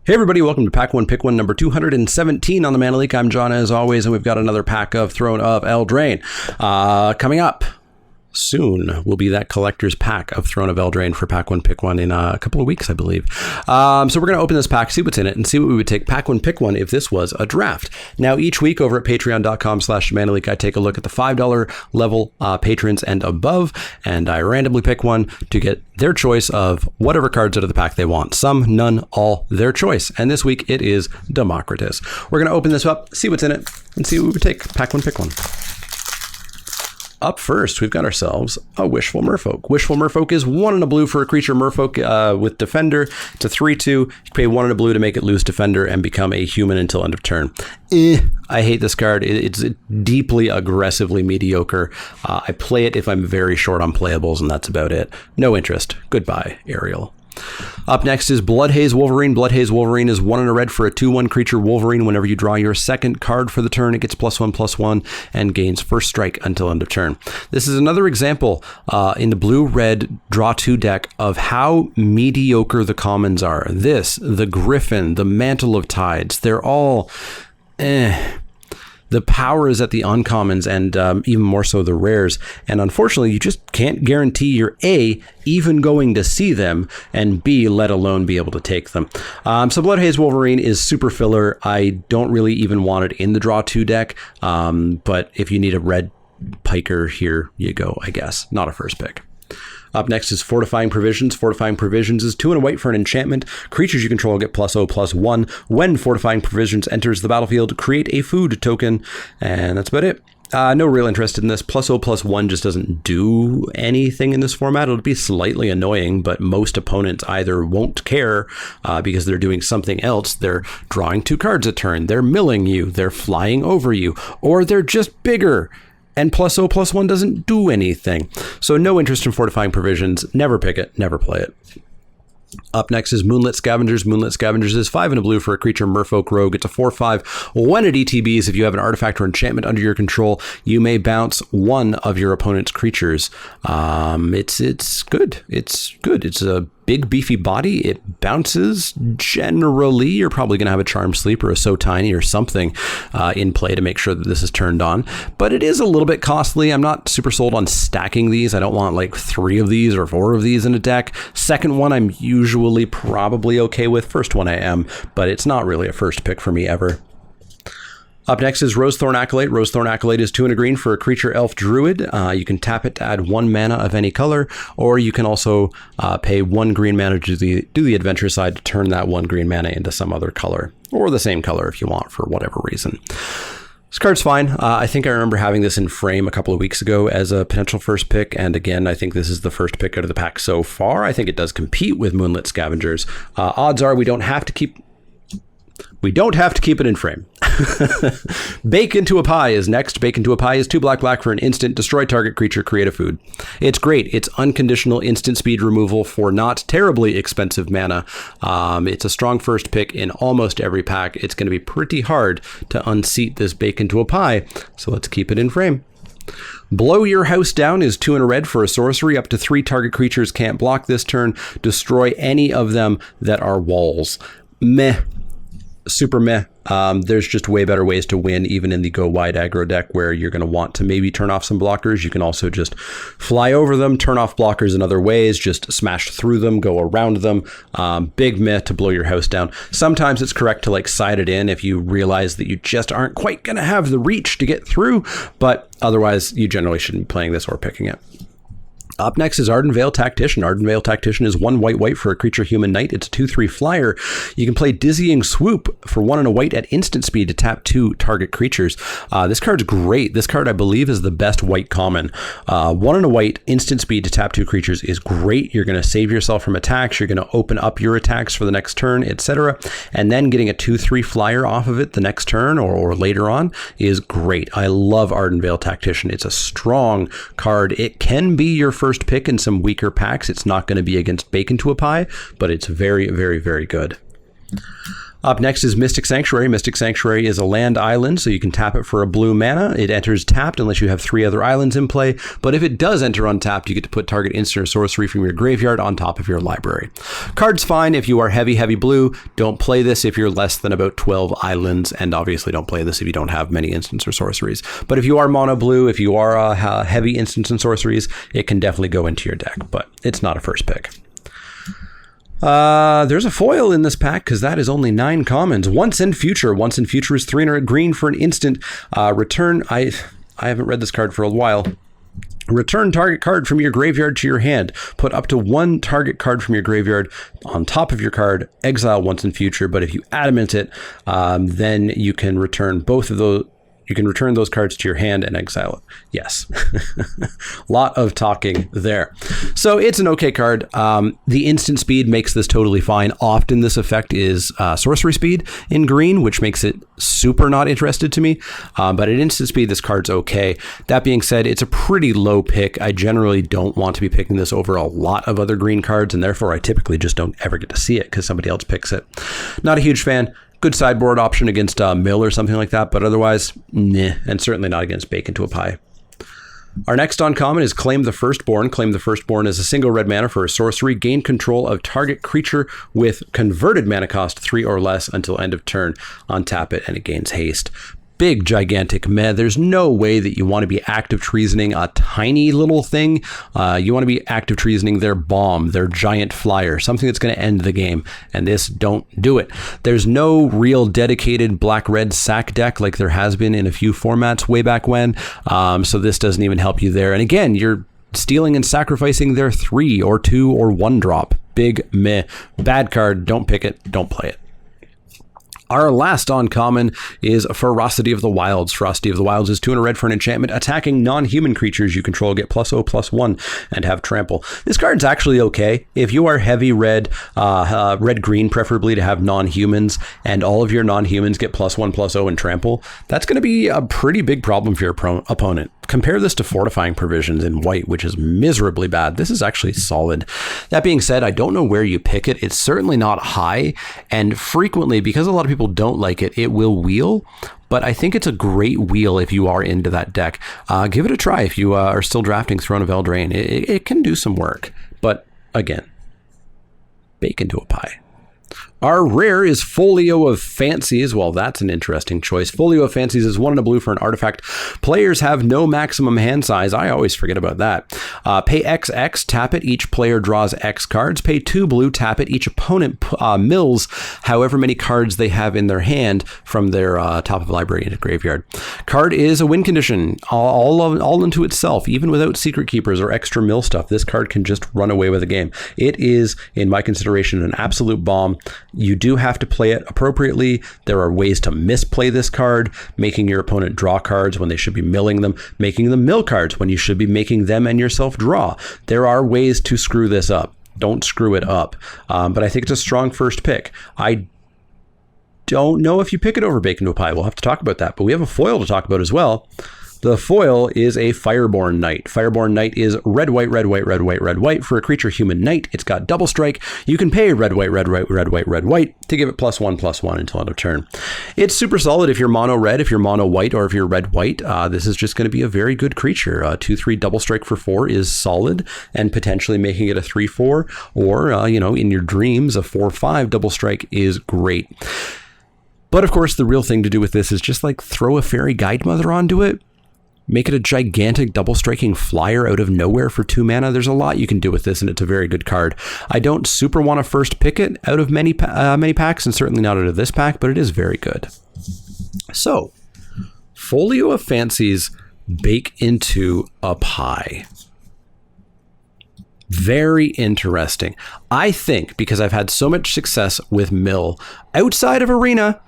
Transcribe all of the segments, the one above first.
Hey everybody, welcome to Pack 1 Pick 1 number 217 on the Mana League. I'm John as always, and we've got another pack of Throne of Eldraine. Coming up soon will be that collector's pack of Throne of Eldraine for Pack 1 Pick 1 in a couple of weeks, I believe. So we're going to open this pack, see what's in it, and see what we would take Pack 1 Pick 1 if this was a draft. Now, each week over at patreon.com/Mana League, I take a look at the $5 level patrons and above, and I randomly pick one to get their choice of whatever cards out of the pack they want. Some, none, all, their choice. And this week it is Democritus. We're going to open this up, see what's in it, and see what we would take. Pack 1 Pick 1. Up first, we've got ourselves a Wishful Merfolk. Wishful Merfolk is 1 and a blue for a creature Merfolk with Defender. It's a 3/2. You pay 1 and a blue to make it lose Defender and become a human until end of turn. I hate this card. It's deeply, aggressively mediocre. I play it if I'm very short on playables, and that's about it. No interest. Goodbye, Ariel. Up next is Bloodhaze Wolverine. Bloodhaze Wolverine is 1 and a red for a 2/1 creature Wolverine. Whenever you draw your second card for the turn, it gets +1/+1 and gains first strike until end of turn. This is another example in the blue-red draw 2 deck of how mediocre the commons are. This, the Griffin, the Mantle of Tides, they're all The power is at the uncommons and even more so the rares. And unfortunately, you just can't guarantee you're A, even going to see them, and B, let alone be able to take them. So Bloodhaze Wolverine is super filler. I don't really even want it in the draw 2 deck. But if you need a red piker, here you go, I guess. Not a first pick. Up next is Fortifying Provisions. Fortifying Provisions is 2 and a white for an enchantment. Creatures you control get +0/+1. When Fortifying Provisions enters the battlefield, create a food token. And that's about it. No real interest in this. +0/+1 just doesn't do anything in this format. It'll be slightly annoying, but most opponents either won't care because they're doing something else. They're drawing 2 cards a turn. They're milling you. They're flying over you. Or they're just bigger. And +0/+1 doesn't do anything. So no interest in Fortifying Provisions. Never pick it. Never play it. Up next is Moonlit Scavengers. Moonlit Scavengers is 5 and a blue for a creature Merfolk Rogue. It's a 4/5. When it ETBs, if you have an artifact or enchantment under your control, you may bounce 1 of your opponent's creatures. It's good. It's good. It's a big beefy body. It bounces. Generally, you're probably going to have a Charmed Sleep or a So Tiny or something in play to make sure that this is turned on. But it is a little bit costly. I'm not super sold on stacking these. I don't want like 3 of these or 4 of these in a deck. Second one, I'm usually probably okay with. First one I am, but it's not really a first pick for me ever. Up next is Rosethorn Acolyte. Rosethorn Acolyte is 2 and a green for a creature elf druid. You can tap it to add 1 mana of any color, or you can also pay 1 green mana to do the adventure side to turn that 1 green mana into some other color, or the same color if you want for whatever reason. This card's fine. I think I remember having this in frame a couple of weeks ago as a potential first pick, and again, I think this is the first pick out of the pack so far. I think it does compete with Moonlit Scavengers. Odds are we don't have to keep it in frame. Bake Into a Pie is next. Bake Into a Pie is 2 black for an instant. Destroy target creature, create a food. It's great. It's unconditional instant speed removal for not terribly expensive mana. It's a strong first pick in almost every pack. It's going to be pretty hard to unseat this Bake Into a Pie, so let's keep it in frame. Blow Your House Down is 2 and a red for a sorcery. Up to 3 target creatures can't block this turn. Destroy any of them that are walls. Meh. Super meh. There's just way better ways to win, even in the go wide aggro deck, where you're going to want to maybe turn off some blockers. You can also just fly over them, turn off blockers in other ways, just smash through them, go around them. Big meh to Blow Your House Down. Sometimes it's correct to like side it in if you realize that you just aren't quite going to have the reach to get through, but otherwise you generally shouldn't be playing this or picking it. Up next is Ardenvale Tactician. Ardenvale Tactician is 1 white for a creature human knight. It's a 2/3 flyer. You can play Dizzying Swoop for 1 and a white at instant speed to tap 2 target creatures. This card's great. This card, I believe, is the best white common. 1 and a white, instant speed to tap 2 creatures is great. You're going to save yourself from attacks. You're going to open up your attacks for the next turn, etc. And then getting a 2/3 flyer off of it the next turn or later on is great. I love Ardenvale Tactician. It's a strong card. It can be your first pick in some weaker packs. It's not going to be against Bake Into a Pie, but it's very, very, very good. Up next is Mystic Sanctuary. Mystic Sanctuary is a land island, so you can tap it for a blue mana. It enters tapped unless you have 3 other islands in play, but if it does enter untapped, you get to put target instant or sorcery from your graveyard on top of your library. Card's fine if you are heavy blue. Don't play this if you're less than about 12 islands, and obviously don't play this if you don't have many instants or sorceries. But if you are mono blue, if you are heavy instants and sorceries, it can definitely go into your deck, but it's not a first pick. There's a foil in this pack because that is only 9 commons. Once in Future. Once in Future is 300 green for an instant. Return. I haven't read this card for a while. Return target card from your graveyard to your hand. Put up to 1 target card from your graveyard on top of your card. Exile Once in Future. But if you adamant it, then you can return both of those. You can return those cards to your hand and exile it. Yes. Lot of talking there. So it's an okay card. The instant speed makes this totally fine. Often this effect is sorcery speed in green, which makes it super not interested to me. But at instant speed, this card's okay. That being said, it's a pretty low pick. I generally don't want to be picking this over a lot of other green cards, and therefore I typically just don't ever get to see it because somebody else picks it. Not a huge fan. Good sideboard option against Mill or something like that, but otherwise, nah, and certainly not against Bake Into a Pie. Our next uncommon is Claim the Firstborn. Claim the Firstborn is a single red mana for a sorcery. Gain control of target creature with converted mana cost 3 or less until end of turn. Untap it and it gains haste. Big, gigantic meh. There's no way that you want to be active treasoning a tiny little thing. You want to be active treasoning their bomb, their giant flyer, something that's going to end the game. And this, don't do it. There's no real dedicated black-red sack deck like there has been in a few formats way back when. So this doesn't even help you there. And again, you're stealing and sacrificing their 3 or 2 or 1 drop. Big meh. Bad card. Don't pick it. Don't play it. Our last uncommon is Ferocity of the Wilds. Ferocity of the Wilds is 2 and a red for an enchantment. Attacking non-human creatures you control get +0/+1 and have trample. This card's actually okay. If you are heavy red, red-green preferably to have non-humans, and all of your non-humans get +1/+0 and trample, that's going to be a pretty big problem for your opponent. Compare this to Fortifying Provisions in white, which is miserably bad. This is actually solid. That being said, I don't know where you pick it. It's certainly not high, and frequently, because a lot of people don't like it, it will wheel, but I think it's a great wheel if you are into that deck. Give it a try if you are still drafting Throne of Eldraine. It can do some work, but again, Bake Into a Pie. Our rare is Folio of Fancies. Well, that's an interesting choice. Folio of Fancies is 1 and a blue for an artifact. Players have no maximum hand size. I always forget about that. Pay XX, tap it. Each player draws X cards. Pay 2 blue, tap it. Each opponent mills however many cards they have in their hand from their top of library into graveyard. Card is a win condition, all into itself. Even without secret keepers or extra mill stuff, this card can just run away with a game. It is, in my consideration, an absolute bomb. You do have to play it appropriately. There are ways to misplay this card, making your opponent draw cards when they should be milling them, making them mill cards when you should be making them and yourself draw. There are ways to screw this up. Don't screw it up. But I think it's a strong first pick. I don't know if you pick it over Bake Into a Pie. We'll have to talk about that. But we have a foil to talk about as well. The foil is a Fireborn Knight. Fireborn Knight is red, white, red, white, red, white, red, white for a creature human knight. It's got double strike. You can pay red, white, red, white, red, white, red, white to give it +1/+1 until end of turn. It's super solid if you're mono red, if you're mono white, or if you're red white. This is just going to be a very good creature. 2/3 double strike for 4 is solid, and potentially making it a 3/4, or in your dreams, a 4/5 double strike is great. But of course, the real thing to do with this is just like throw a Fairy Guide Mother onto it. Make it a gigantic double-striking flyer out of nowhere for 2 mana. There's a lot you can do with this, and it's a very good card. I don't super want to first pick it out of many packs, and certainly not out of this pack, but it is very good. So, Folio of Fancies, Bake Into a Pie. Very interesting. I think, because I've had so much success with Mill outside of Arena,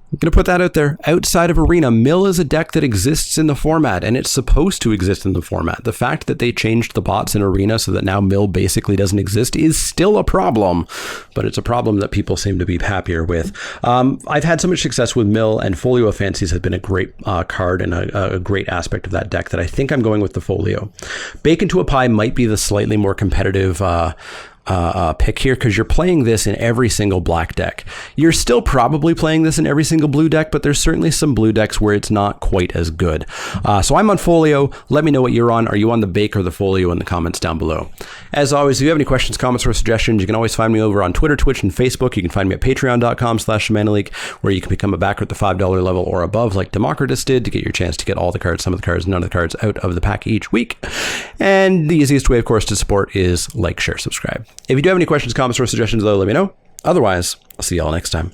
I'm going to put that out there. Outside of Arena, Mill is a deck that exists in the format, and it's supposed to exist in the format. The fact that they changed the bots in Arena so that now Mill basically doesn't exist is still a problem, but it's a problem that people seem to be happier with. I've had so much success with Mill, and Folio of Fancies has been a great card and a great aspect of that deck that I think I'm going with the Folio. Bake Into a Pie might be the slightly more competitive pick here because you're playing this in every single black deck. You're still probably playing this in every single blue deck, but there's certainly some blue decks where it's not quite as good. So I'm on Folio. Let me know what you're on. Are you on the Bake or the Folio in the comments down below? As always, if you have any questions, comments, or suggestions, you can always find me over on Twitter, Twitch, and Facebook. You can find me at patreon.com/ShamaniLeak, where you can become a backer at the $5 level or above, like Democritus did, to get your chance to get all the cards, some of the cards, none of the cards out of the pack each week. And the easiest way, of course, to support is like, share, subscribe. If you do have any questions, comments, or suggestions, though, let me know. Otherwise, I'll see y'all next time.